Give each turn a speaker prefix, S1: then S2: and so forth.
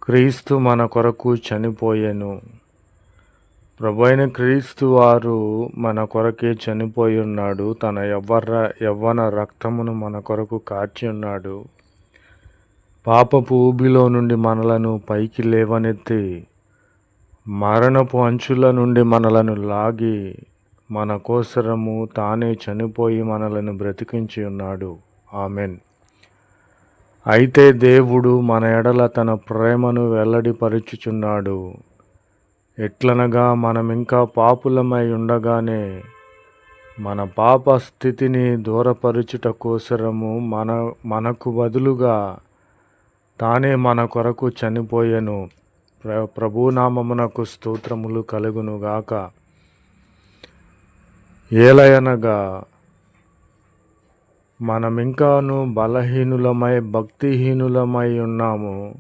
S1: క్రీస్తు మన కొరకు చనిపోయెను. ప్రభువైన క్రీస్తు వారు మన కొరకే చనిపోయి ఉన్నాడు. తన యవ్వన రక్తమును మన కొరకు కార్చి ఉన్నాడు. పాపపు ఊబిలో నుండి మనలను పైకి లేవనెత్తి మరణపు అంచుల నుండి మనలను లాగి మన కోసరము తానే చనిపోయి మనలను బ్రతికించి ఉన్నాడు. ఆమెన్. అయితే దేవుడు మన ఎడల తన ప్రేమను వెల్లడిపరుచుచున్నాడు. ఎట్లనగా మనమింకా పాపులమై ఉండగానే మన పాప స్థితిని దూరపరుచుట కోసరము మనకు బదులుగా తానే మన కొరకు చనిపోయెను. ప్రభునామమునకు స్తోత్రములు కలుగునుగాక. ఏలయనగా మనమింకాను బలహీనులమై భక్తిహీనులమై ఉన్నాము.